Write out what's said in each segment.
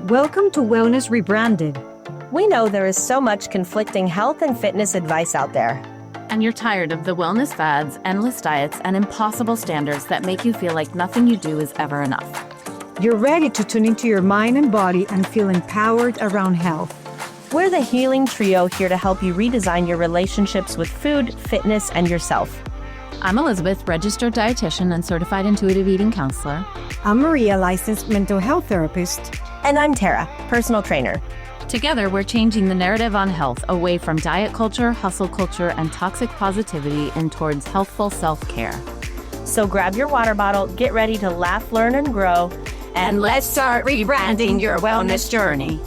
Welcome to Wellness Rebranded. We know there is so much conflicting health and fitness advice out there. And you're tired of the wellness fads, endless diets, and impossible standards that make you feel like nothing you do is ever enough. You're ready to tune into your mind and body and feel empowered around health. We're the healing trio here to help you redesign your relationships with food, fitness, and yourself. I'm Elizabeth, registered dietitian and certified intuitive eating counselor. I'm Maria, licensed mental health therapist. And I'm Tara, personal trainer. Together, we're changing the narrative on health away from diet culture, hustle culture, and toxic positivity and towards healthful self-care. So grab your water bottle, get ready to laugh, learn, and grow. And let's start rebranding your wellness journey.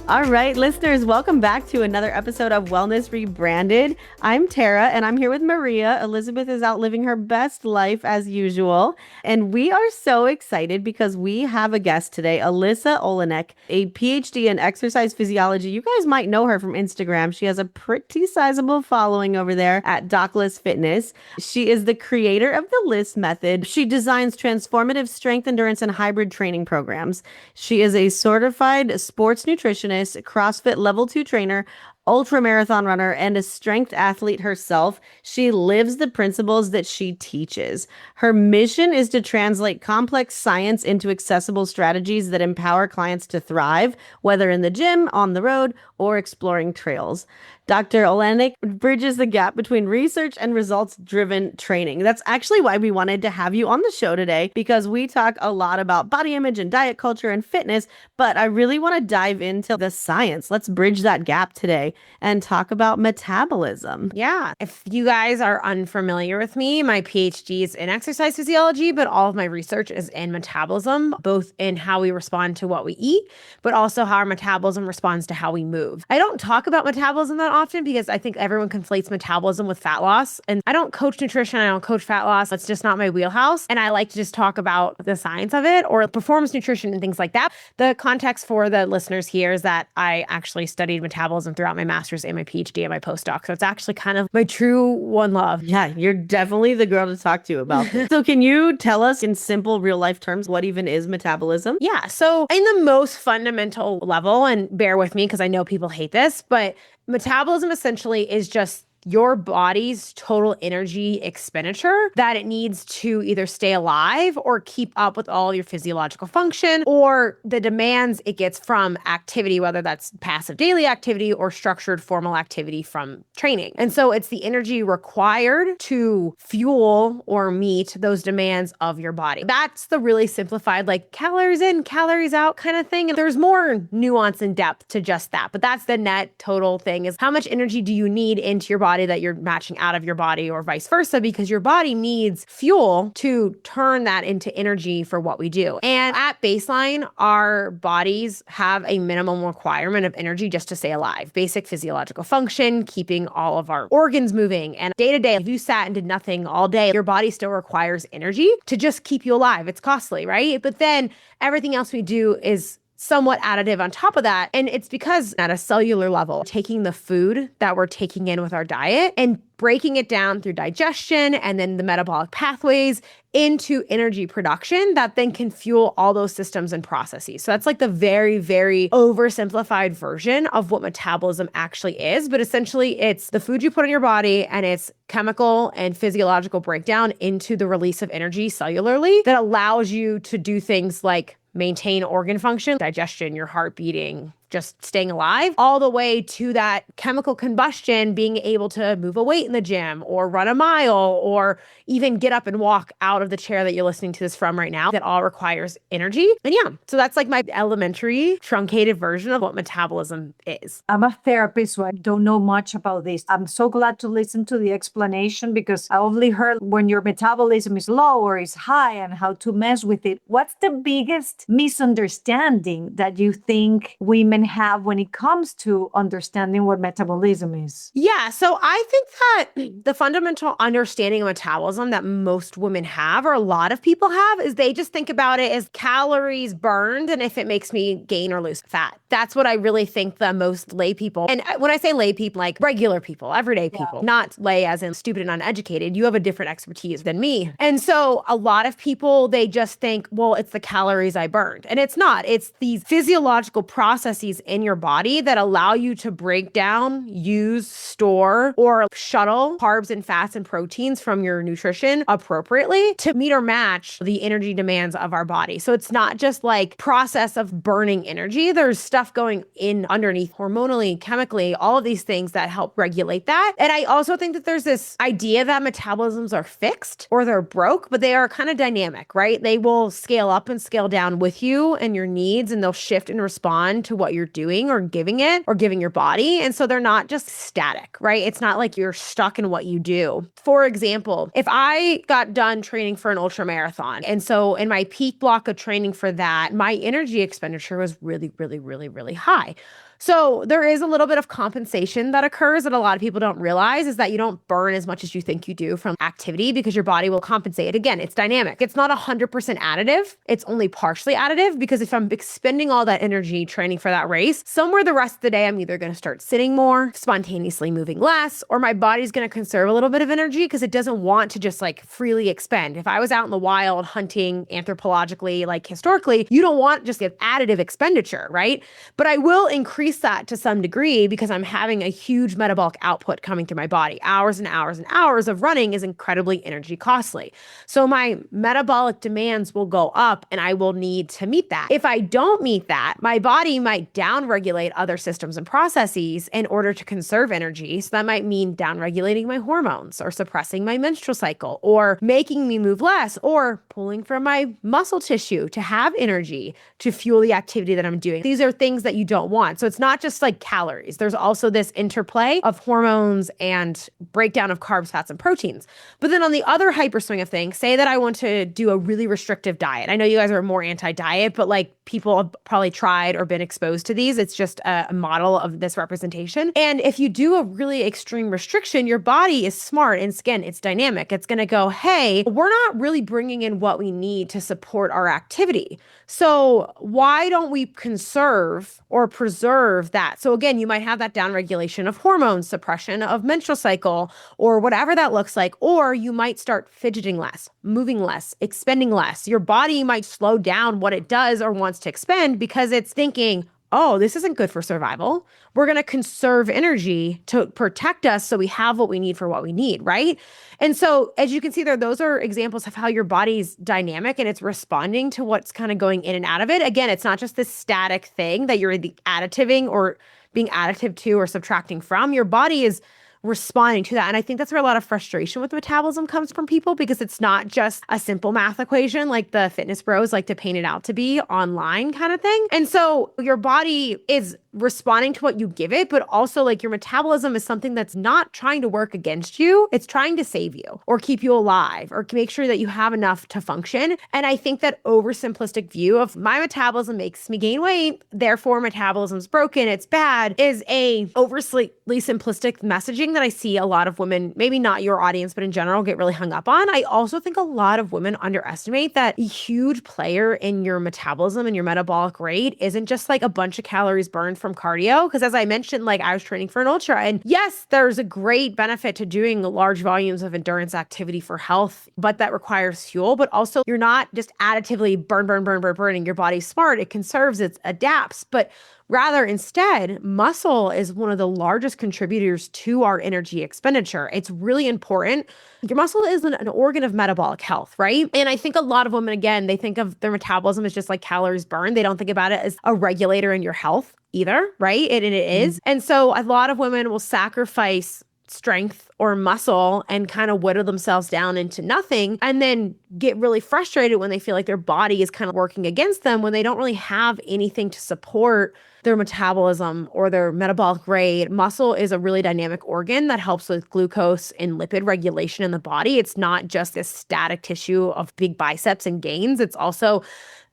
All right, listeners, welcome back to another episode of Wellness Rebranded. I'm Tara, and I'm here with Maria. Elizabeth is out living her best life as usual. And we are so excited because we have a guest today, Alyssa Olenick, a PhD in exercise physiology. You guys might know her from Instagram. She has a pretty sizable following over there at Docless Fitness. She is the creator of the LIST method. She designs transformative strength, endurance, and hybrid training programs. She is a certified sports nutritionist, CrossFit Level 2 trainer, ultramarathon runner, and a strength athlete herself. She lives the principles that she teaches. Her mission is to translate complex science into accessible strategies that empower clients to thrive, whether in the gym, on the road, or exploring trails. Dr. Olenick bridges the gap between research and results-driven training. That's actually why we wanted to have you on the show today, because we talk a lot about body image and diet culture and fitness, but I really want to dive into the science. Let's bridge that gap today and talk about metabolism. Yeah. If you guys are unfamiliar with me, my PhD is in exercise physiology, but all of my research is in metabolism, both in how we respond to what we eat, but also how our metabolism responds to how we move. I don't talk about metabolism that often because I think everyone conflates metabolism with fat loss. And I don't coach nutrition. I don't coach fat loss. That's just not my wheelhouse. And I like to just talk about the science of it or performance nutrition and things like that. The context for the listeners here is that I actually studied metabolism throughout my master's and my PhD and my postdoc. So it's actually kind of my true one love. Yeah, you're definitely the girl to talk to about this. So can you tell us in simple real life terms what even is metabolism? Yeah. So in the most fundamental level, and bear with me because I know people hate this, but metabolism essentially is just your body's total energy expenditure that it needs to either stay alive or keep up with all your physiological function or the demands it gets from activity, whether that's passive daily activity or structured formal activity from training. And so it's the energy required to fuel or meet those demands of your body. That's the really simplified, like calories in, calories out kind of thing. And there's more nuance and depth to just that. But that's the net total thing is how much energy do you need into your body that you're matching out of your body or vice versa, because your body needs fuel to turn that into energy for what we do. And at baseline, our bodies have a minimum requirement of energy just to stay alive. Basic physiological function, keeping all of our organs moving. And day to day, if you sat and did nothing all day, your body still requires energy to just keep you alive. It's costly, right? But then everything else we do is somewhat additive on top of that. And it's because at a cellular level, taking the food that we're taking in with our diet and breaking it down through digestion and then the metabolic pathways into energy production that then can fuel all those systems and processes. So that's like the very, very oversimplified version of what metabolism actually is. But essentially, it's the food you put in your body and its chemical and physiological breakdown into the release of energy cellularly that allows you to do things like maintain organ function, digestion, your heart beating, just staying alive, all the way to that chemical combustion, being able to move a weight in the gym or run a mile or even get up and walk out of the chair that you're listening to this from right now. That all requires energy. And yeah, so that's like my elementary truncated version of what metabolism is. I'm a therapist, so I don't know much about this. I'm so glad to listen to the explanation because I only heard when your metabolism is low or is high and how to mess with it. What's the biggest misunderstanding that you think we women have when it comes to understanding what metabolism is? Yeah, so I think that the fundamental understanding of metabolism that most women have, or a lot of people have, is they just think about it as calories burned and if it makes me gain or lose fat. That's what I really think the most lay people, and when I say lay people, like regular people, everyday people, not lay as in stupid and uneducated. You have a different expertise than me. And so a lot of people, they just think, well, it's the calories I burned. And it's not. It's these physiological processes in your body that allow you to break down, use, store, or shuttle carbs and fats and proteins from your nutrition appropriately to meet or match the energy demands of our body. So it's not just like process of burning energy. There's stuff going in underneath hormonally, chemically, all of these things that help regulate that. And I also think that there's this idea that metabolisms are fixed or they're broke, but they are kind of dynamic, right? They will scale up and scale down with you and your needs, and they'll shift and respond to what you're doing or giving it or giving your body. And so they're not just static, right? It's not like you're stuck in what you do. For example, if I got done training for an ultramarathon, and so in my peak block of training for that, my energy expenditure was really, really, really, really high. So there is a little bit of compensation that occurs that a lot of people don't realize, is that you don't burn as much as you think you do from activity because your body will compensate. Again, it's dynamic. It's not 100% additive. It's only partially additive, because if I'm expending all that energy training for that race, somewhere the rest of the day, I'm either going to start sitting more, spontaneously moving less, or my body's going to conserve a little bit of energy because it doesn't want to just like freely expend. If I was out in the wild hunting anthropologically, like historically, you don't want just the additive expenditure, right? But I will increase that to some degree because I'm having a huge metabolic output coming through my body. Hours and hours and hours of running is incredibly energy costly. So my metabolic demands will go up and I will need to meet that. If I don't meet that, my body might downregulate other systems and processes in order to conserve energy. So that might mean downregulating my hormones or suppressing my menstrual cycle or making me move less or pulling from my muscle tissue to have energy to fuel the activity that I'm doing. These are things that you don't want. So it's not just like calories. There's also this interplay of hormones and breakdown of carbs, fats, and proteins. But then on the other hyperswing of things, say that I want to do a really restrictive diet. I know you guys are more anti-diet, but like people have probably tried or been exposed to these. It's just a model of this representation. And if you do a really extreme restriction, your body is smart and again, it's dynamic. It's going to go, hey, we're not really bringing in what we need to support our activity. So why don't we conserve or preserve that? So again, you might have that downregulation of hormones, suppression of menstrual cycle, or whatever that looks like, or you might start fidgeting less, moving less, expending less. Your body might slow down what it does or wants to expend because it's thinking, oh, this isn't good for survival. We're going to conserve energy to protect us so we have what we need for what we need, right? And so as you can see there, those are examples of how your body's dynamic and it's responding to what's kind of going in and out of it. Again, it's not just this static thing that you're additiving or being additive to or subtracting from. Your body is responding to that. And I think that's where a lot of frustration with metabolism comes from people, because it's not just a simple math equation like the fitness bros like to paint it out to be online kind of thing. And so your body is responding to what you give it, but also like your metabolism is something that's not trying to work against you. It's trying to save you or keep you alive or make sure that you have enough to function. And I think that oversimplistic view of my metabolism makes me gain weight, therefore metabolism's broken, it's bad, is a overly simplistic messaging that I see a lot of women, maybe not your audience, but in general, get really hung up on. I also think a lot of women underestimate that a huge player in your metabolism and your metabolic rate isn't just like a bunch of calories burned from cardio. Because as I mentioned, like I was training for an ultra, and yes, there's a great benefit to doing large volumes of endurance activity for health, but that requires fuel. But also you're not just additively burning. Your body's smart. It conserves, it adapts. But rather, instead, muscle is one of the largest contributors to our energy expenditure. It's really important. Your muscle is an organ of metabolic health, right? And I think a lot of women, again, they think of their metabolism as just like calories burned. They don't think about it as a regulator in your health either, right? And it is. And so a lot of women will sacrifice strength or muscle and kind of whittle themselves down into nothing, and then get really frustrated when they feel like their body is kind of working against them when they don't really have anything to support their metabolism or their metabolic rate. Muscle is a really dynamic organ that helps with glucose and lipid regulation in the body. It's not just this static tissue of big biceps and gains. It's also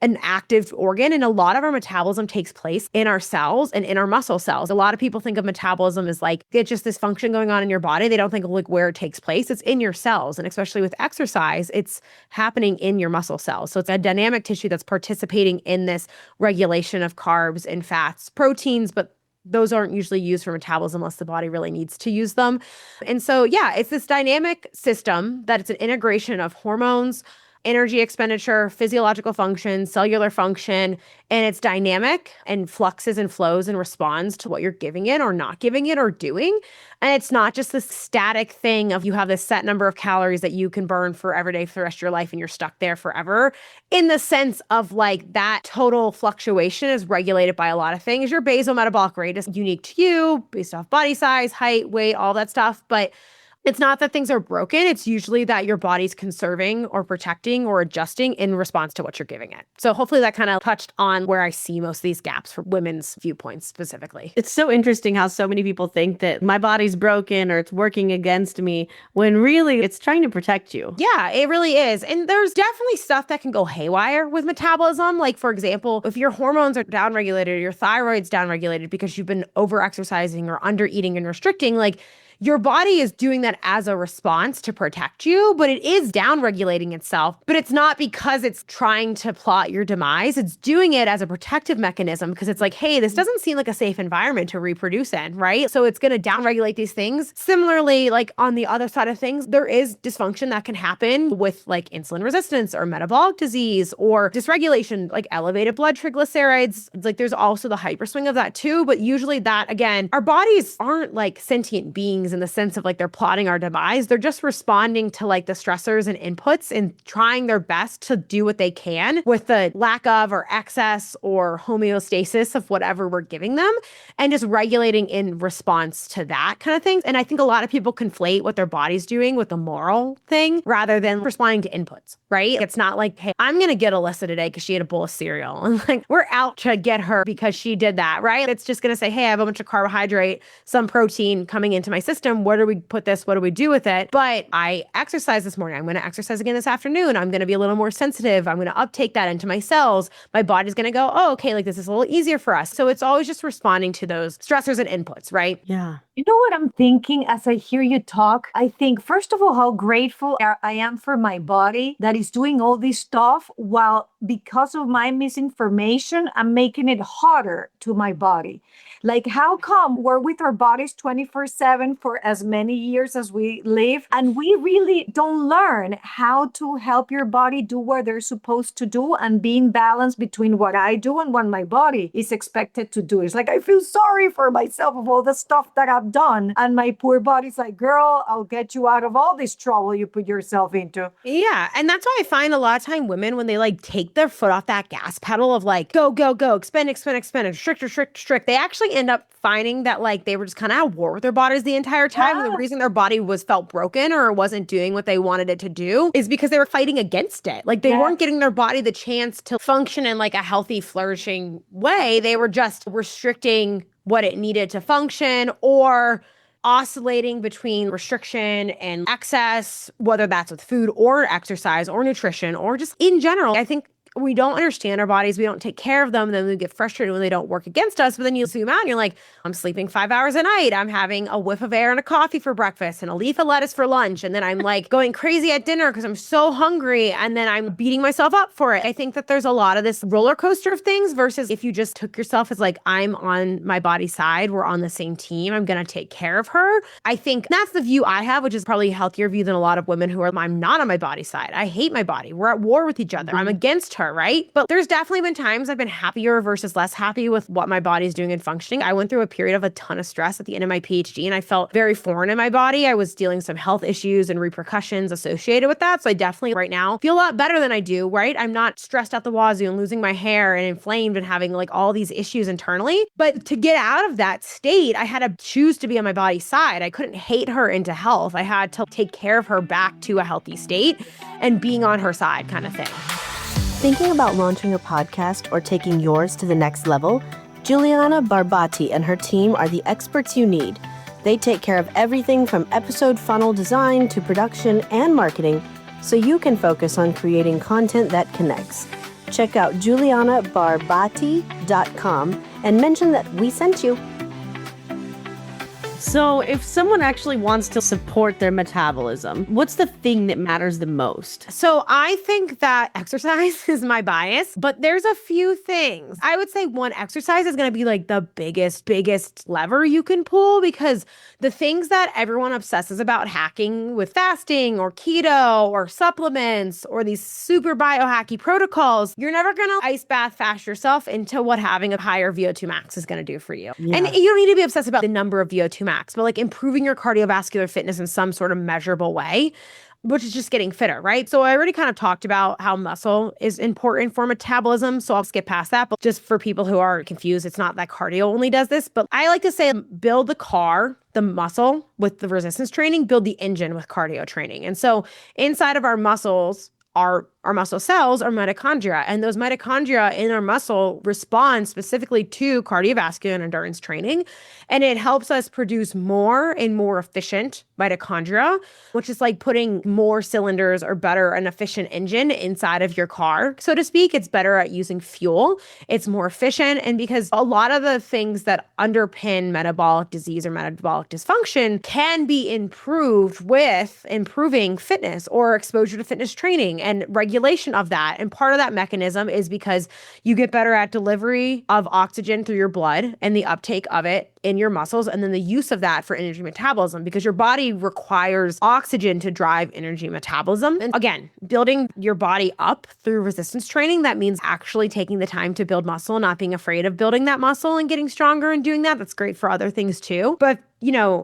an active organ, and a lot of our metabolism takes place in our cells and in our muscle cells. A lot of people think of metabolism as like it's just this function going on in your body. They don't think of like where it takes place. It's in your cells. And especially with exercise, it's happening in your muscle cells. So it's a dynamic tissue that's participating in this regulation of carbs and fats, proteins, but those aren't usually used for metabolism unless the body really needs to use them. And so, yeah, it's this dynamic system that it's an integration of hormones, energy expenditure, physiological function, cellular function, and it's dynamic and fluxes and flows and responds to what you're giving it or not giving it or doing. And it's not just this static thing of you have this set number of calories that you can burn for every day for the rest of your life and you're stuck there forever. In the sense of like that total fluctuation is regulated by a lot of things. Your basal metabolic rate is unique to you based off body size, height, weight, all that stuff. But it's not that things are broken. It's usually that your body's conserving or protecting or adjusting in response to what you're giving it. So hopefully that kind of touched on where I see most of these gaps for women's viewpoints specifically. It's so interesting how so many people think that my body's broken or it's working against me when really it's trying to protect you. Yeah, it really is. And there's definitely stuff that can go haywire with metabolism. Like, for example, if your hormones are downregulated or your thyroid's downregulated because you've been over-exercising or under-eating and restricting, like, your body is doing that as a response to protect you, but it is downregulating itself. But it's not because it's trying to plot your demise. It's doing it as a protective mechanism because it's like, hey, this doesn't seem like a safe environment to reproduce in, right? So it's going to downregulate these things. Similarly, like on the other side of things, there is dysfunction that can happen with like insulin resistance or metabolic disease or dysregulation, like elevated blood triglycerides. It's like there's also the hyperswing of that too. But usually that, again, our bodies aren't like sentient beings in the sense of like they're plotting our demise. They're just responding to like the stressors and inputs and trying their best to do what they can with the lack of or excess or homeostasis of whatever we're giving them and just regulating in response to that kind of thing. And I think a lot of people conflate what their body's doing with the moral thing rather than responding to inputs, right? It's not like, hey, I'm going to get Alyssa today because she ate a bowl of cereal. And like, we're out to get her because she did that, right? It's just going to say, hey, I have a bunch of carbohydrate, some protein coming into my system. Where do we put this? What do we do with it? But I exercised this morning. I'm going to exercise again this afternoon. I'm going to be a little more sensitive. I'm going to uptake that into my cells. My body's going to go, oh, okay, like this is a little easier for us. So it's always just responding to those stressors and inputs, right? Yeah. You know what I'm thinking as I hear you talk? I think, first of all, how grateful I am for my body that is doing all this stuff while, because of my misinformation, I'm making it harder to my body. Like, how come we're with our bodies 24/7 for as many years as we live, and we really don't learn how to help your body do what they're supposed to do and be in balance between what I do and what my body is expected to do? It's like, I feel sorry for myself of all the stuff that I've done, and my poor body's like, girl, I'll get you out of all this trouble you put yourself into. Yeah. And that's why I find a lot of time women, when they like take their foot off that gas pedal of like, go, go, go, expend, restrict, they actually end up finding that like they were just kind of at war with their bodies the entire time. And the reason their body felt broken or wasn't doing what they wanted it to do is because they were fighting against it. Like they weren't getting their body the chance to function in like a healthy, flourishing way. They were just restricting what it needed to function or oscillating between restriction and excess, whether that's with food or exercise or nutrition or just in general. I think we don't understand our bodies. We don't take care of them. Then we get frustrated when they don't work against us. But then you zoom out and you're like, I'm sleeping 5 hours a night. I'm having a whiff of air and a coffee for breakfast and a leaf of lettuce for lunch. And then I'm like going crazy at dinner because I'm so hungry. And then I'm beating myself up for it. I think that there's a lot of this roller coaster of things versus if you just took yourself as like, I'm on my body's side. We're on the same team. I'm going to take care of her. I think that's the view I have, which is probably a healthier view than a lot of women who are, I'm not on my body's side. I hate my body. We're at war with each other. I'm against her. Right? But there's definitely been times I've been happier versus less happy with what my body's doing and functioning. I went through a period of a ton of stress at the end of my PhD and I felt very foreign in my body. I was dealing with some health issues and repercussions associated with that. So I definitely right now feel a lot better than I do, right? I'm not stressed out the wazoo and losing my hair and inflamed and having like all these issues internally. But to get out of that state, I had to choose to be on my body's side. I couldn't hate her into health. I had to take care of her back to a healthy state and being on her side kind of thing. Thinking about launching a podcast or taking yours to the next level? Juliana Barbati and her team are the experts you need. They take care of everything from episode funnel design to production and marketing, so you can focus on creating content that connects. Check out julianabarbati.com and mention that we sent you. So if someone actually wants to support their metabolism, what's the thing that matters the most? So I think that exercise is my bias, but there's a few things. I would say one, exercise is going to be like the biggest lever you can pull, because the things that everyone obsesses about hacking with fasting or keto or supplements or these super biohacky protocols, you're never going to ice bath fast yourself into what having a higher VO2 max is going to do for you. Yeah. And you don't need to be obsessed about the number of VO2 max, but like improving your cardiovascular fitness in some sort of measurable way, which is just getting fitter, right? So I already kind of talked about how muscle is important for metabolism, so I'll skip past that. But just for people who are confused, it's not that cardio only does this, but I like to say build the car, the muscle with the resistance training, build the engine with cardio training. And so inside of our muscles, our muscle cells are mitochondria, and those mitochondria in our muscle respond specifically to cardiovascular and endurance training. And it helps us produce more and more efficient mitochondria, which is like putting more cylinders or better an efficient engine inside of your car, so to speak. It's better at using fuel. It's more efficient. And because a lot of the things that underpin metabolic disease or metabolic dysfunction can be improved with improving fitness or exposure to fitness training and regulation of that. And part of that mechanism is because you get better at delivery of oxygen through your blood and the uptake of it in your muscles, and then the use of that for energy metabolism, because your body requires oxygen to drive energy metabolism. And again, building your body up through resistance training, that means actually taking the time to build muscle, not being afraid of building that muscle and getting stronger and doing that. That's great for other things too. But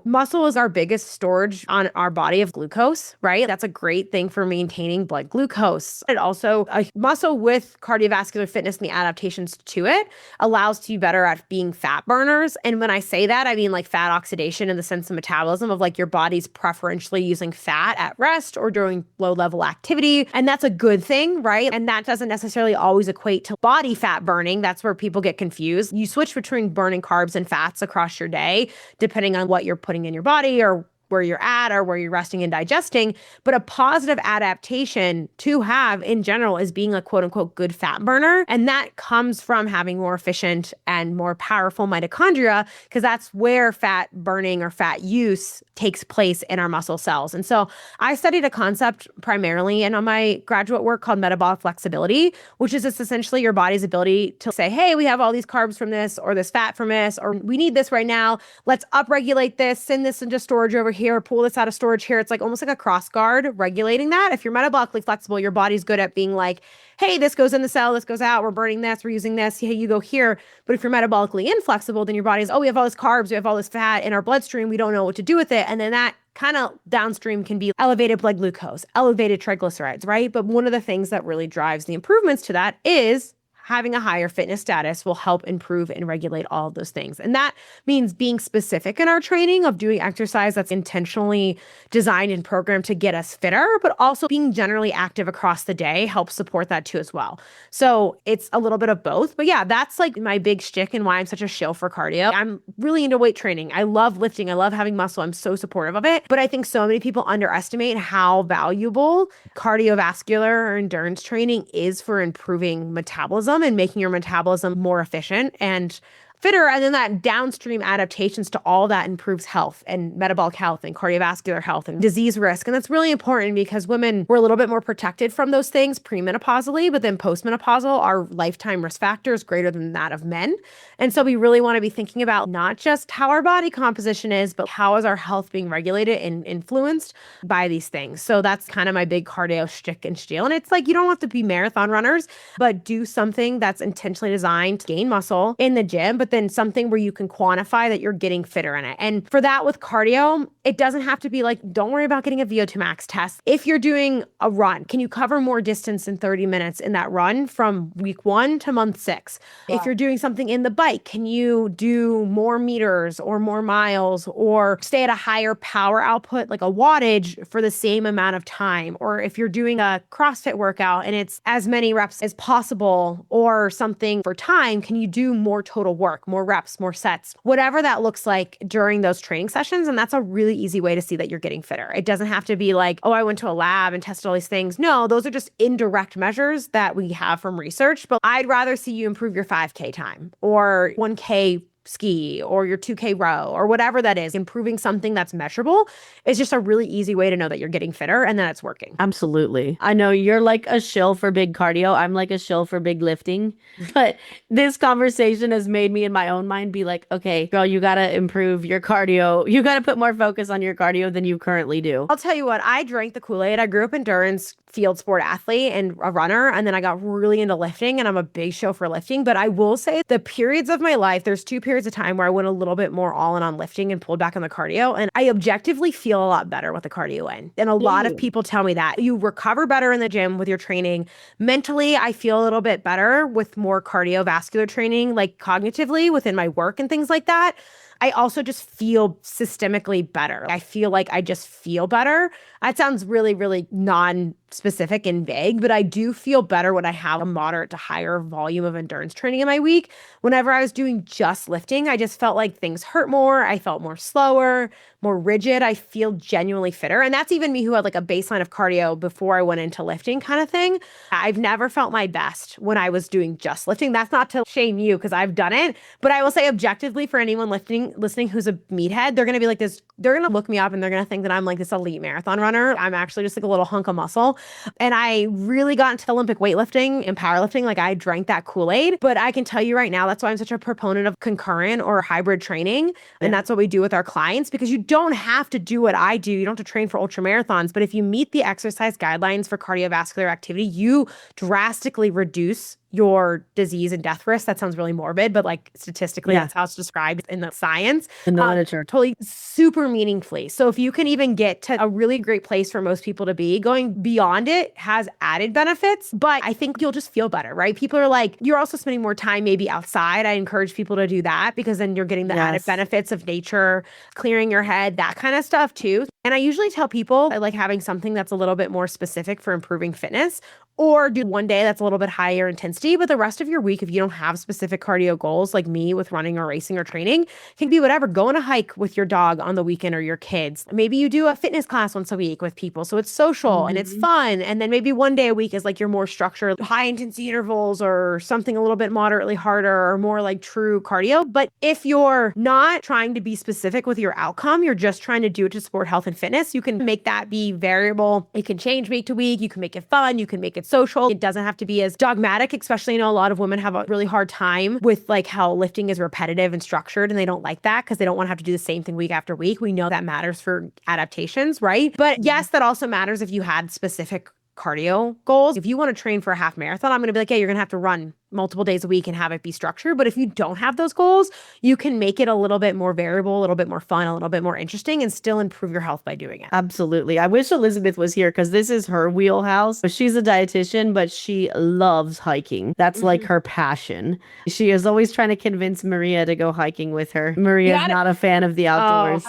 muscle is our biggest storage on our body of glucose, right? That's a great thing for maintaining blood glucose. It also, a muscle with cardiovascular fitness and the adaptations to it allows to be better at being fat burners. And when I say that, I mean like fat oxidation in the sense of metabolism of like your body's preferentially using fat at rest or during low level activity. And that's a good thing, right? And that doesn't necessarily always equate to body fat burning. That's where people get confused. You switch between burning carbs and fats across your day, depending on what you're putting in your body or where you're at or where you're resting and digesting. But a positive adaptation to have in general is being a quote unquote good fat burner. And that comes from having more efficient and more powerful mitochondria, because that's where fat burning or fat use takes place in our muscle cells. And so I studied a concept primarily in my graduate work called metabolic flexibility, which is just essentially your body's ability to say, hey, we have all these carbs from this or this fat from this, or we need this right now. Let's upregulate this, send this into storage over here, pull this out of storage here. It's like almost like a cross guard regulating that. If you're metabolically flexible, your body's good at being like, hey, this goes in the cell, this goes out, we're burning this, we're using this, hey, you go here. But if you're metabolically inflexible, then your body's, we have all this carbs, we have all this fat in our bloodstream, we don't know what to do with it. And then that kind of downstream can be elevated blood glucose, elevated triglycerides, right? But one of the things that really drives the improvements to that is having a higher fitness status will help improve and regulate all of those things. And that means being specific in our training of doing exercise that's intentionally designed and programmed to get us fitter, but also being generally active across the day helps support that too as well. So it's a little bit of both. But yeah, that's like my big shtick and why I'm such a shill for cardio. I'm really into weight training. I love lifting. I love having muscle. I'm so supportive of it. But I think so many people underestimate how valuable cardiovascular or endurance training is for improving metabolism and making your metabolism more efficient and fitter. And then that downstream adaptations to all that improves health and metabolic health and cardiovascular health and disease risk. And that's really important because women were a little bit more protected from those things premenopausally, but then postmenopausal, our lifetime risk factor is greater than that of men. And so we really want to be thinking about not just how our body composition is, but how is our health being regulated and influenced by these things. So that's kind of my big cardio shtick and spiel. And it's like, you don't have to be marathon runners, but do something that's intentionally designed to gain muscle in the gym, but then something where you can quantify that you're getting fitter in it. And for that with cardio, it doesn't have to be like, don't worry about getting a VO2 max test. If you're doing a run, can you cover more distance in 30 minutes in that run from week 1 to month 6? Wow. If you're doing something in the bike, can you do more meters or more miles or stay at a higher power output, like a wattage for the same amount of time? Or if you're doing a CrossFit workout and it's as many reps as possible or something for time, can you do more total work? work, more reps, more sets, whatever that looks like during those training sessions. And that's a really easy way to see that you're getting fitter. It doesn't have to be like, oh, I went to a lab and tested all these things. No, those are just indirect measures that we have from research. But I'd rather see you improve your 5K time or 1K ski or your 2K row or whatever that is. Improving something that's measurable is just a really easy way to know that you're getting fitter and that it's working. Absolutely. I know you're like a shill for big cardio. I'm like a shill for big lifting. But this conversation has made me in my own mind be like, okay, girl, you got to improve your cardio. You got to put more focus on your cardio than you currently do. I'll tell you what, I drank the Kool-Aid. I grew up endurance field sport athlete and a runner, and then I got really into lifting, and I'm a big show for lifting. But I will say the periods of my life, there's 2 periods of time where I went a little bit more all in on lifting and pulled back on the cardio, and I objectively feel a lot better with the cardio in. And a lot of people tell me that you recover better in the gym with your training. Mentally, I feel a little bit better with more cardiovascular training, like cognitively within my work and things like that. I also just feel systemically better. I feel like I just feel better. That sounds really, really non-specific and vague, but I do feel better when I have a moderate to higher volume of endurance training in my week. Whenever I was doing just lifting, I just felt like things hurt more. I felt more slower, more rigid. I feel genuinely fitter. And that's even me who had like a baseline of cardio before I went into lifting kind of thing. I've never felt my best when I was doing just lifting. That's not to shame you because I've done it, but I will say objectively for anyone listening who's a meathead, they're going to be like this, they're going to look me up and they're going to think that I'm like this elite marathon runner. I'm actually just like a little hunk of muscle. And I really got into Olympic weightlifting and powerlifting. Like I drank that Kool-Aid, but I can tell you right now, that's why I'm such a proponent of concurrent or hybrid training. And that's what we do with our clients, because you don't have to do what I do. You don't have to train for ultramarathons, but if you meet the exercise guidelines for cardiovascular activity, you drastically reduce your disease and death risk. That sounds really morbid, but like statistically, that's how it's described in the science. In the literature. Totally super meaningfully. So if you can even get to a really great place for most people to be, going beyond it has added benefits, but I think you'll just feel better, right? People are like, you're also spending more time maybe outside. I encourage people to do that because then you're getting the added benefits of nature, clearing your head, that kind of stuff too. And I usually tell people I like having something that's a little bit more specific for improving fitness, or do one day that's a little bit higher intensity, but the rest of your week, if you don't have specific cardio goals like me with running or racing or training, can be whatever. Go on a hike with your dog on the weekend or your kids. Maybe you do a fitness class once a week with people. So it's social and it's fun. And then maybe one day a week is like your more structured high intensity intervals or something a little bit moderately harder or more like true cardio. But if you're not trying to be specific with your outcome, you're just trying to do it to support health and fitness, you can make that be variable. It can change week to week. You can make it fun. You can make it social. It doesn't have to be as dogmatic, especially, you know, a lot of women have a really hard time with like how lifting is repetitive and structured, and they don't like that because they don't want to have to do the same thing week after week. We know that matters for adaptations, right? But yes, that also matters if you had specific cardio goals. If you want to train for a half marathon, I'm going to be like, yeah, you're going to have to run multiple days a week and have it be structured. But if you don't have those goals, you can make it a little bit more variable, a little bit more fun, a little bit more interesting, and still improve your health by doing it. Absolutely. I wish Elizabeth was here because this is her wheelhouse. She's a dietitian, but she loves hiking. That's like her passion. She is always trying to convince Maria to go hiking with her. Maria is not a fan of the outdoors.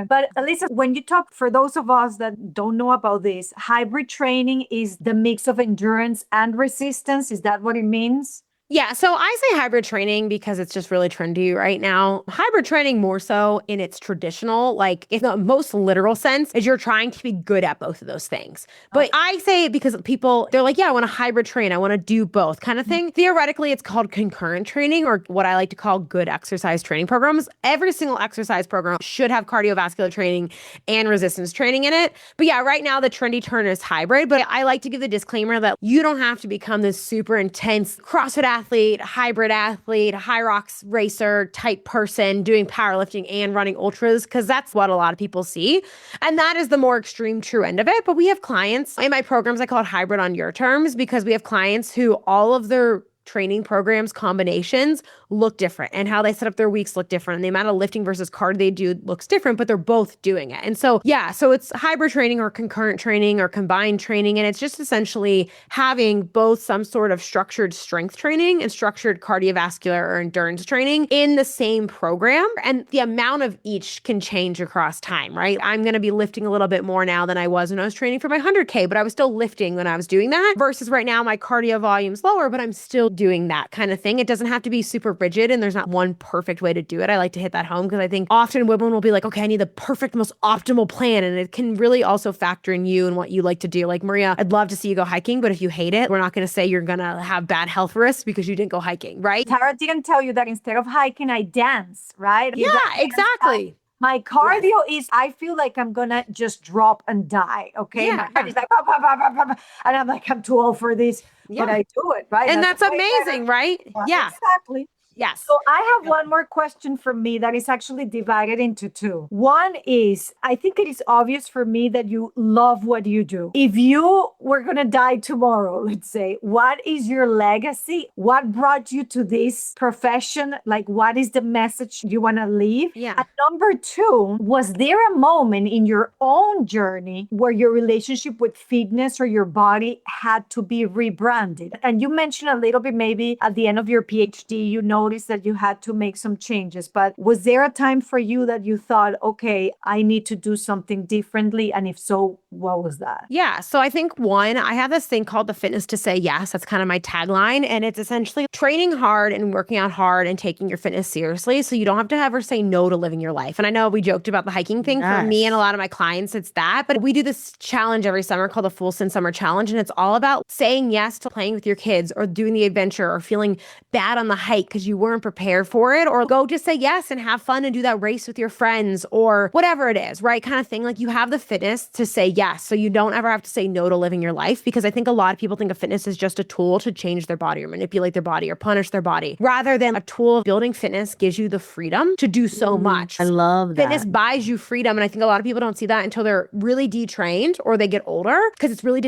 But Alyssa, when you talk, for those of us that don't know about this, hybrid training is the mix of endurance and resistance. Is that what it means? Yeah, so I say hybrid training because it's just really trendy right now. Hybrid training more so in its traditional, like in the most literal sense, is you're trying to be good at both of those things. But I say it because people, they're like, yeah, I want to hybrid train. I want to do both kind of thing. Theoretically, it's called concurrent training, or what I like to call good exercise training programs. Every single exercise program should have cardiovascular training and resistance training in it. But yeah, right now the trendy term is hybrid. But I like to give the disclaimer that you don't have to become this super intense CrossFit athlete, hybrid athlete, high rocks racer type person doing powerlifting and running ultras, because that's what a lot of people see. And that is the more extreme true end of it. But we have clients in my programs, I call it hybrid on your terms, because we have clients who all of their training programs combinations look different, and how they set up their weeks look different, and the amount of lifting versus cardio they do looks different, but they're both doing it. And so, yeah, so it's hybrid training or concurrent training or combined training. And it's just essentially having both some sort of structured strength training and structured cardiovascular or endurance training in the same program. And the amount of each can change across time, right? I'm going to be lifting a little bit more now than I was when I was training for my 100K, but I was still lifting when I was doing that, versus right now my cardio volume's lower, but I'm still doing that kind of thing. It doesn't have to be super rigid and there's not one perfect way to do it. I like to hit that home because I think often women will be like, okay, I need the perfect, most optimal plan. And it can really also factor in you and what you like to do. Like, Maria, I'd love to see you go hiking, but if you hate it, we're not going to say you're going to have bad health risks because you didn't go hiking, right? Tara didn't tell you that instead of hiking, I dance, right? Yeah, exactly. My cardio is, I feel like I'm gonna just drop and die. Okay. Yeah. My heart is like, bah, bah, bah, bah, bah, bah. And I'm like, I'm too old for this, but I do it, right? And that's the way amazing, right? Yeah. Exactly. Yes. So I have one more question for me that is actually divided into two. One is, I think it is obvious for me that you love what you do. If you were going to die tomorrow, let's say, what is your legacy? What brought you to this profession? Like, what is the message you want to leave? Yeah. And number two, was there a moment in your own journey where your relationship with fitness or your body had to be rebranded? And you mentioned a little bit, maybe at the end of your PhD, you noticed that you had to make some changes, but was there a time for you that you thought, okay, I need to do something differently? And if so, what was that? Yeah. So I think one, I have this thing called the fitness to say yes. That's kind of my tagline. And it's essentially training hard and working out hard and taking your fitness seriously. So you don't have to ever say no to living your life. And I know we joked about the hiking thing. For me and a lot of my clients, it's that. But we do this challenge every summer called the Full Sin Summer Challenge. And it's all about saying yes to playing with your kids or doing the adventure or feeling bad on the hike because you weren't prepared for it, or go just say yes and have fun and do that race with your friends or whatever it is, right? Kind of thing. Like, you have the fitness to say yes. So you don't ever have to say no to living your life, because I think a lot of people think of fitness as just a tool to change their body or manipulate their body or punish their body, rather than a tool. Building fitness gives you the freedom to do so much. I love that. Fitness buys you freedom. And I think a lot of people don't see that until they're really detrained or they get older, because it's really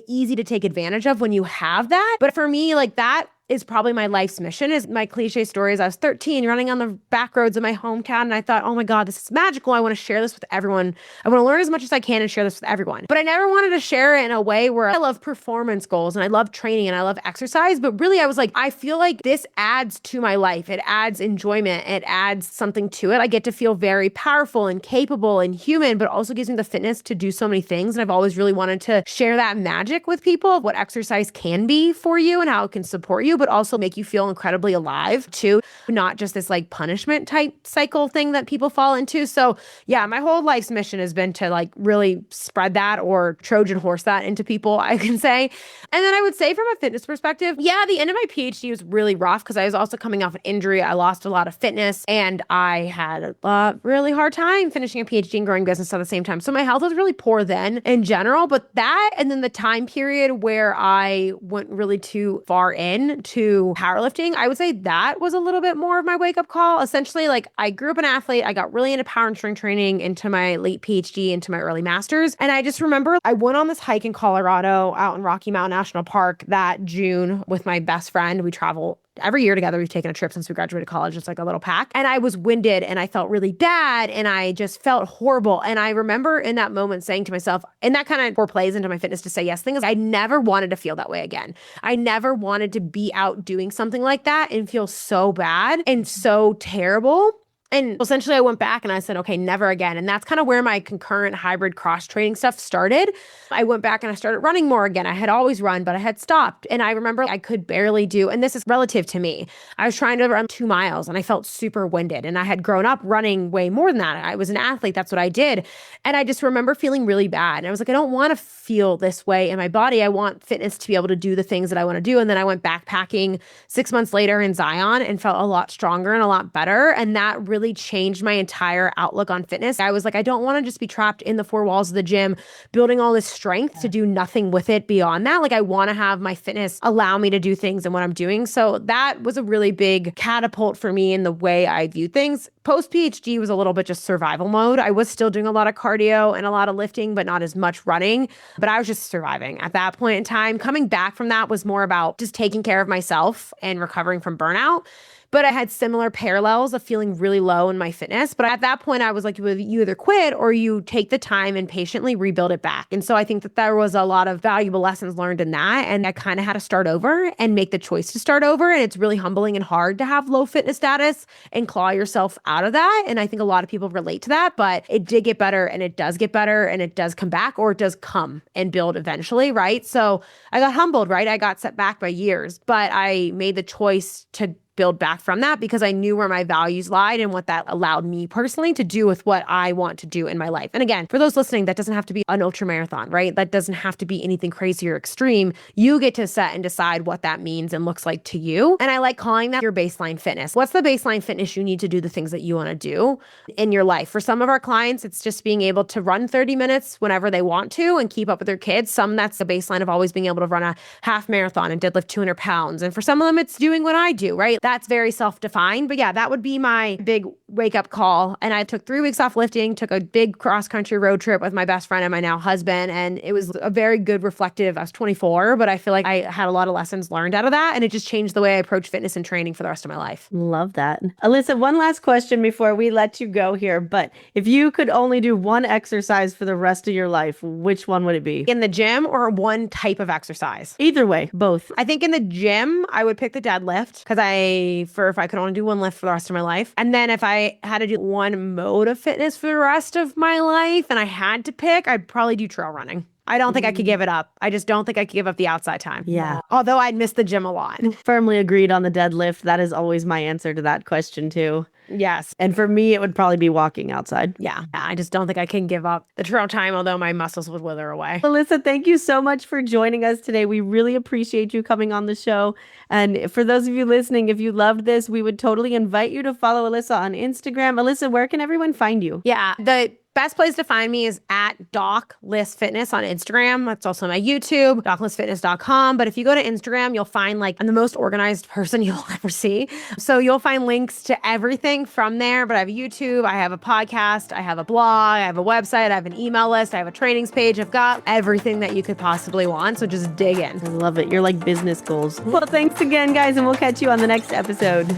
easy to take advantage of when you have that. But for me, like, that is probably my life's mission. Is my cliche story is I was 13 running on the back roads of my hometown, and I thought, oh my God, this is magical. I want to share this with everyone. I want to learn as much as I can and share this with everyone. But I never wanted to share it in a way where I love performance goals and I love training and I love exercise. But really, I was like, I feel like this adds to my life. It adds enjoyment. It adds something to it. I get to feel very powerful and capable and human, but also gives me the fitness to do so many things. And I've always really wanted to share that magic with people of what exercise can be for you and how it can support you, but also make you feel incredibly alive too. Not just this like punishment type cycle thing that people fall into. So yeah, my whole life's mission has been to like really spread that, or Trojan horse that into people, I can say. And then I would say from a fitness perspective, yeah, the end of my PhD was really rough because I was also coming off an injury. I lost a lot of fitness and I had a really hard time finishing a PhD and growing business at the same time. So my health was really poor then in general, but that, and then the time period where I went really too far in to powerlifting, I would say that was a little bit more of my wake-up call. Essentially, like, I grew up an athlete. I got really into power and strength training, into my late PhD, into my early master's. And I just remember I went on this hike in Colorado out in Rocky Mountain National Park that June with my best friend. We travel every year together. We've taken a trip since we graduated college. It's like a little pack. And I was winded and I felt really bad and I just felt horrible. And I remember in that moment saying to myself, and that kind of foreplays into my fitness to say yes thing, is I never wanted to feel that way again. I never wanted to be out doing something like that and feel so bad and so terrible. And essentially I went back and I said, okay, never again. And that's kind of where my concurrent hybrid cross training stuff started. I went back and I started running more again. I had always run, but I had stopped. And I remember I could barely do, and this is relative to me, I was trying to run 2 miles and I felt super winded. And I had grown up running way more than that. I was an athlete. That's what I did. And I just remember feeling really bad. And I was like, I don't want to feel this way in my body. I want fitness to be able to do the things that I want to do. And then I went backpacking 6 months later in Zion and felt a lot stronger and a lot better. And that really changed my entire outlook on fitness. I was like, I don't want to just be trapped in the 4 walls of the gym, building all this strength to do nothing with it beyond that. Like, I want to have my fitness allow me to do things in what I'm doing. So that was a really big catapult for me in the way I view things. Post PhD was a little bit just survival mode. I was still doing a lot of cardio and a lot of lifting, but not as much running. But I was just surviving at that point in time. Coming back from that was more about just taking care of myself and recovering from burnout. but I had similar parallels of feeling really low in my fitness. But at that point, I was like, you either quit or you take the time and patiently rebuild it back. And so I think that there was a lot of valuable lessons learned in that. And I kind of had to start over and make the choice to start over. And it's really humbling and hard to have low fitness status and claw yourself out of that. And I think a lot of people relate to that, but it did get better and it does get better and it does come back, or it does come and build eventually, right? So I got humbled, right? I got set back by years, but I made the choice to build back from that because I knew where my values lied and what that allowed me personally to do with what I want to do in my life. And again, for those listening, that doesn't have to be an ultramarathon, right? That doesn't have to be anything crazy or extreme. You get to set and decide what that means and looks like to you. And I like calling that your baseline fitness. What's the baseline fitness you need to do the things that you want to do in your life? For some of our clients, it's just being able to run 30 minutes whenever they want to and keep up with their kids. Some, that's the baseline of always being able to run a half marathon and deadlift 200 pounds. And for some of them, it's doing what I do, right? That's very self-defined. But yeah, that would be my big wake-up call. And I took 3 weeks off lifting, took a big cross-country road trip with my best friend and my now husband. And it was a very good reflective. I was 24, but I feel like I had a lot of lessons learned out of that. And it just changed the way I approach fitness and training for the rest of my life. Love that. Alyssa, one last question before we let you go here. But if you could only do one exercise for the rest of your life, which one would it be? In the gym or one type of exercise? Either way, both. I think in the gym, I would pick the deadlift because if I could only do one lift for the rest of my life. And then if I had to do one mode of fitness for the rest of my life and I had to pick, I'd probably do trail running. I don't think I could give it up. I just don't think I could give up the outside time. Yeah. Although I'd miss the gym a lot. Firmly agreed on the deadlift. That is always my answer to that question too. Yes. And for me, it would probably be walking outside. Yeah. I just don't think I can give up the trail time, although my muscles would wither away. Alyssa, thank you so much for joining us today. We really appreciate you coming on the show. And for those of you listening, if you loved this, we would totally invite you to follow Alyssa on Instagram. Alyssa, where can everyone find you? Yeah. The best place to find me is at Doc List Fitness on Instagram. That's also my YouTube, doclistfitness.com. But if you go to Instagram, you'll find I'm the most organized person you'll ever see. So you'll find links to everything from there. But I have a YouTube, I have a podcast, I have a blog, I have a website, I have an email list, I have a trainings page. I've got everything that you could possibly want. So just dig in. I love it. You're like business goals. Well, thanks again, guys, and we'll catch you on the next episode.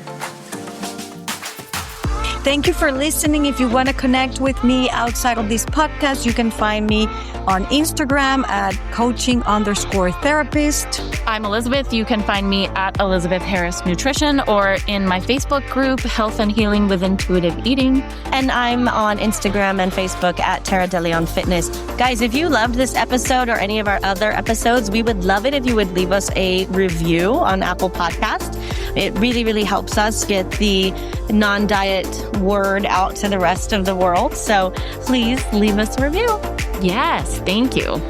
Thank you for listening. If you want to connect with me outside of this podcast, you can find me on Instagram at coaching_therapist. I'm Elizabeth. You can find me at Elizabeth Harris Nutrition or in my Facebook group, Health and Healing with Intuitive Eating. And I'm on Instagram and Facebook at Tara DeLeon Fitness. Guys, if you loved this episode or any of our other episodes, we would love it if you would leave us a review on Apple Podcast. It really, really helps us get the non-diet word out to the rest of the world. So please leave us a review. Yes, thank you.